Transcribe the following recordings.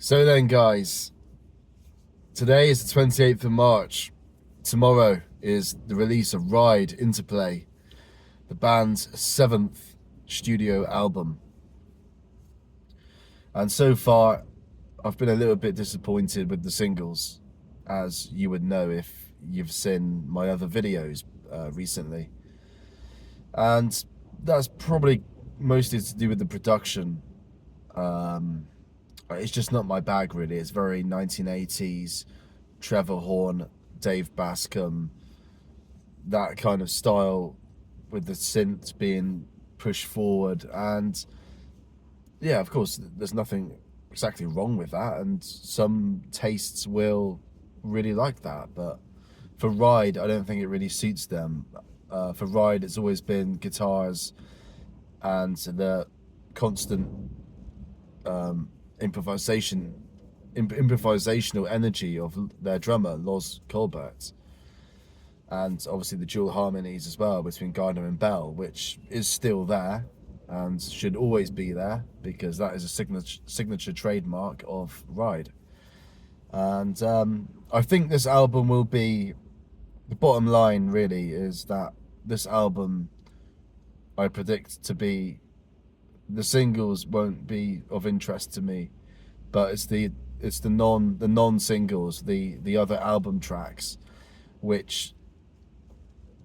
So then, guys, today is the 28th of March. Tomorrow is the release of Ride Interplay, the band's 7th studio album. And so far, I've been a little bit disappointed with the singles, as you would know if you've seen my other videos recently. And that's probably mostly to do with the production. It's just not my bag, really. It's very 1980s, Trevor Horn, Dave Bascom, that kind of style, with the synths being pushed forward. And yeah, of course, there's nothing exactly wrong with that, and some tastes will really like that. But for Ride, I don't think it really suits them. For Ride, it's always been guitars and the constant improvisational energy of their drummer Loz Colbert, and obviously the dual harmonies as well between Gardner and Bell, which is still there and should always be there because that is a signature trademark of Ride. And I think this album will be, the bottom line really is that this album, I predict to be, the singles won't be of interest to me, but it's the non singles, the other album tracks, which,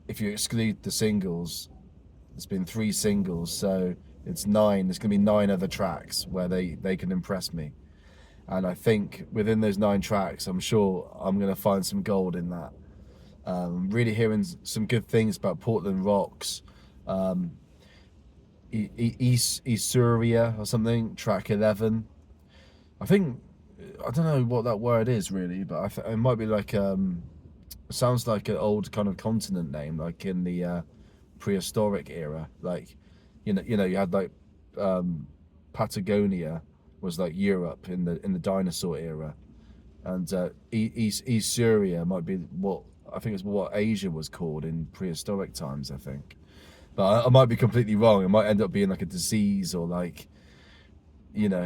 if you exclude the singles, there's been 3 singles, so it's 9. There's going to be 9 other tracks where they can impress me, and I think within those 9 tracks, I'm sure I'm going to find some gold in that. Really hearing some good things about Portland Rocks. Isuria or something, track 11. I think, I don't know what that word is really, but it might be like it sounds like an old kind of continent name, like in the prehistoric era. Like, you had like Patagonia was like Europe in the dinosaur era, and Isuria might be what I think is what Asia was called in prehistoric times, I think. But I might be completely wrong. It might end up being like a disease, or like,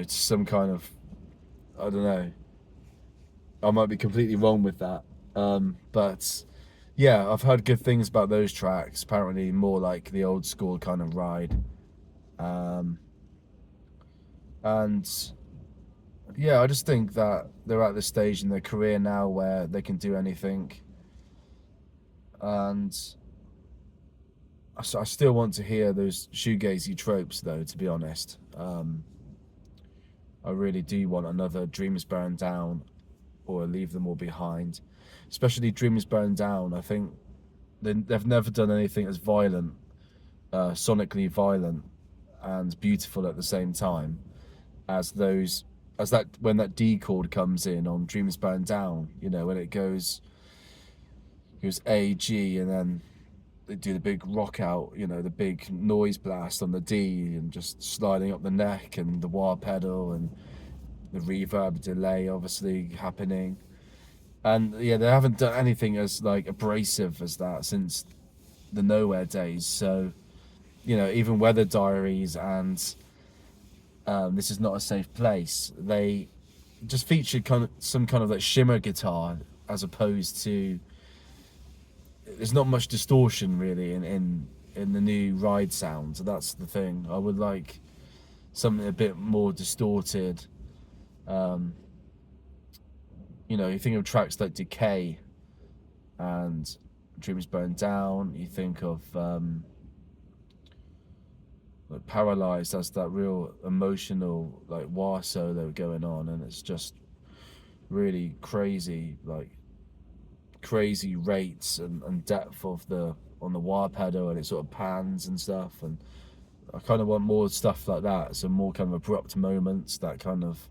some kind of, I don't know. I might be completely wrong with that. But yeah, I've heard good things about those tracks. Apparently more like the old school kind of Ride. And yeah, I just think that they're at this stage in their career now where they can do anything. And I still want to hear those shoegazy tropes, though, to be honest. I really do want another Dreams Burn Down or Leave Them All Behind. Especially Dreams Burn Down. I think they've never done anything as violent, sonically violent and beautiful at the same time as when that D chord comes in on Dreams Burn Down. When it goes A, G, and then they do the big rock out, the big noise blast on the D, and just sliding up the neck, and the wah pedal, and the reverb delay obviously happening. And yeah, they haven't done anything as like abrasive as that since the Nowhere days. So, even Weather Diaries and This Is Not a Safe Place, they just featured some kind of like shimmer guitar, as opposed to, there's not much distortion really in the new Ride sound. So that's the thing. I would like something a bit more distorted. You think of tracks like Decay and Dreams Burn Down. You think of like Paralyzed. That's that real emotional like wah solo going on, and it's just really crazy, like crazy rates and depth of on the wah pedal, and it sort of pans and stuff. And I kind of want more stuff like that, some more kind of abrupt moments, that kind of,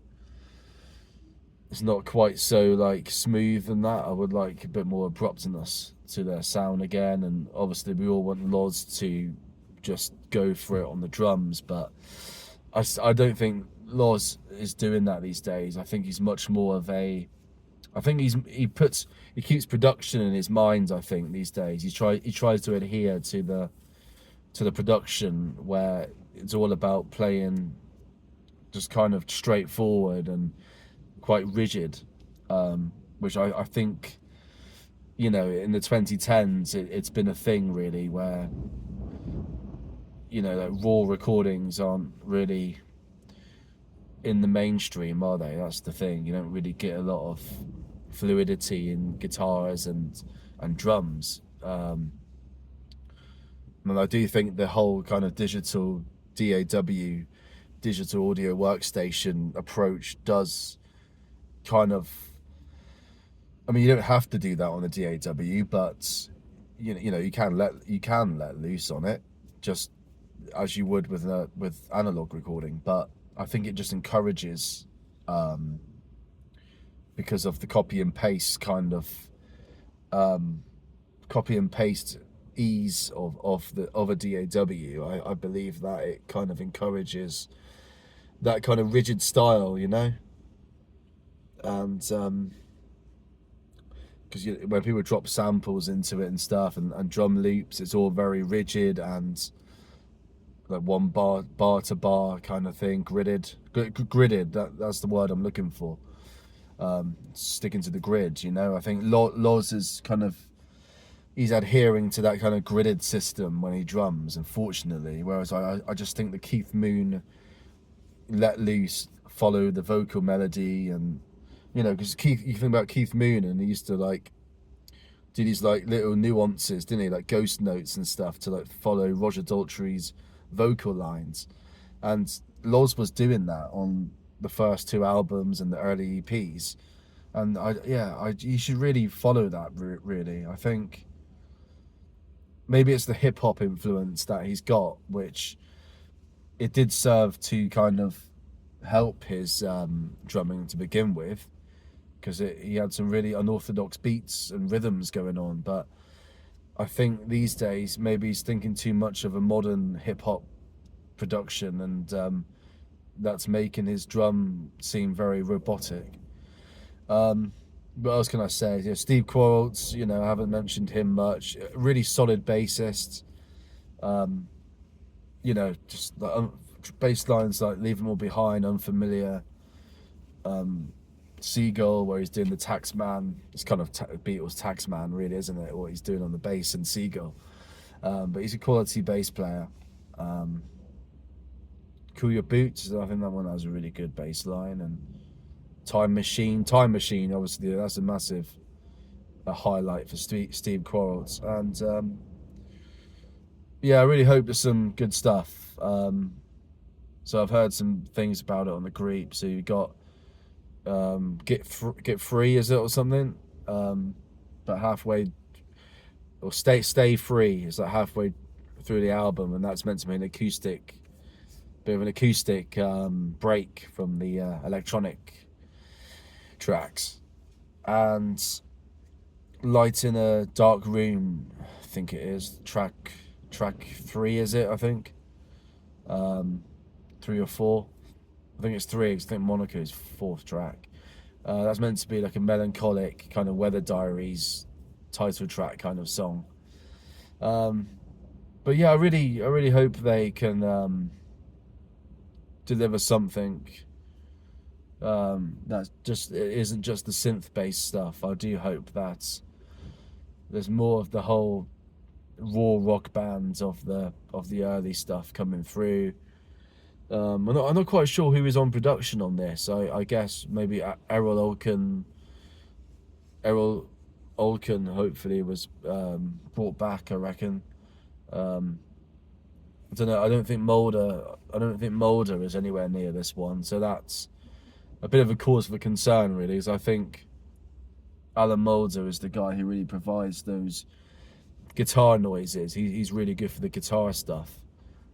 it's not quite so like smooth and that. I would like a bit more abruptness to their sound again. And obviously we all want Loz to just go for it on the drums, but I don't think Loz is doing that these days. I think he's much more of a, I think he keeps production in his mind. I think these days he tries to adhere to the production, where it's all about playing just kind of straightforward and quite rigid, which I think, you know, in the 2010s it's been a thing really where, you know, like raw recordings aren't really in the mainstream, are they? That's the thing. You don't really get a lot of fluidity in guitars and drums. And I do think the whole kind of digital DAW, digital audio workstation approach does kind of. I mean, you don't have to do that on a DAW, but you know, you can let loose on it, just as you would with analog recording. But I think it just encourages, because of the copy and paste kind of, copy and paste ease of a DAW. I believe that it kind of encourages that kind of rigid style, you know, and because when people drop samples into it and stuff, and drum loops, it's all very rigid and like one bar to bar kind of thing, gridded. That's the word I'm looking for. Sticking to the grid, you know. I think Loz is kind of, he's adhering to that kind of gridded system when he drums, unfortunately. Whereas I just think that Keith Moon let loose, follow the vocal melody, and you know, because you think about Keith Moon, and he used to like do these like little nuances, didn't he, like ghost notes and stuff to like follow Roger Daltrey's vocal lines, and Loz was doing that on the first two albums and the early EPs, and you should really follow that. Really, I think maybe it's the hip hop influence that he's got, which it did serve to kind of help his drumming to begin with, because he had some really unorthodox beats and rhythms going on. But I think these days maybe he's thinking too much of a modern hip hop production, and that's making his drum seem very robotic. What else can I say? Yeah, Steve Quarles, you know, I haven't mentioned him much. Really solid bassist. You know, just like bass lines like "Leave Them All Behind," "Unfamiliar," "Seagull," where he's doing the Taxman. It's kind of Beatles Taxman, really, isn't it? What he's doing on the bass in "Seagull." But he's a quality bass player. Cool Your Boots, I think that one has a really good bass line. And Time Machine, obviously that's a massive highlight for Steve Quarles. And yeah, I really hope there's some good stuff. So I've heard some things about it on the creep. So you got Get Free, is it, or something? But halfway, or Stay Free is like halfway through the album, and that's meant to be an acoustic, bit of an acoustic break from the electronic tracks. And Light in a Dark Room, I think it is track 3, is it? I think 3 or 4. I think it's 3, because I think Monaco's 4th track. That's meant to be like a melancholic kind of Weather Diaries title track kind of song. But yeah, I really hope they can deliver something that just, it isn't just the synth-based stuff. I do hope that there's more of the whole raw rock bands of the early stuff coming through. I'm not quite sure who is on production on this. I guess maybe Errol Olken hopefully was brought back, I reckon. I don't know. I don't think Mulder is anywhere near this one, so that's a bit of a cause for concern, really, because I think Alan Mulder is the guy who really provides those guitar noises. He's really good for the guitar stuff.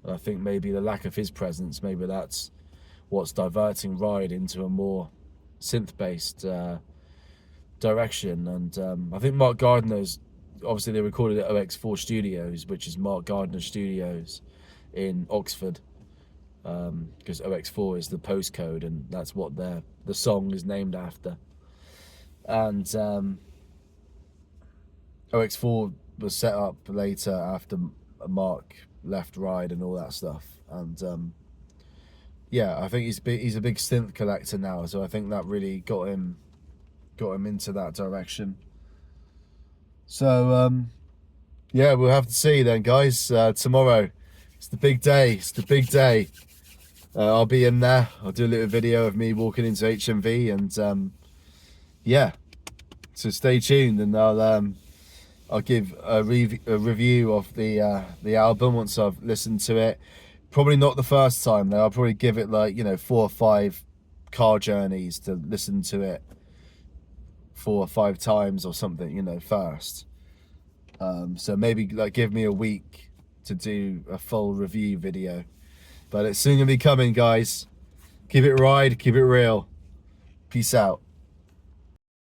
And I think maybe the lack of his presence, maybe that's what's diverting Ride into a more synth-based direction. And I think Mark Gardner's, obviously they recorded at OX4 Studios, which is Mark Gardner Studios in Oxford, because OX4 is the postcode, and that's what the song is named after. And OX4 was set up later after Mark left Ride and all that stuff. And yeah, I think he's a big synth collector now, so I think that really got him into that direction. So yeah, we'll have to see then, guys. Tomorrow, it's the big day. It's the big day. I'll be in there. I'll do a little video of me walking into HMV, and yeah. So stay tuned, and I'll give a review of the album once I've listened to it. Probably not the first time though. I'll probably give it like 4 or 5 car journeys to listen to it 4 or 5 times or something, first. So maybe like give me a week to do a full review video. But it's soon gonna be coming, guys. Keep it ride, keep it real. Peace out.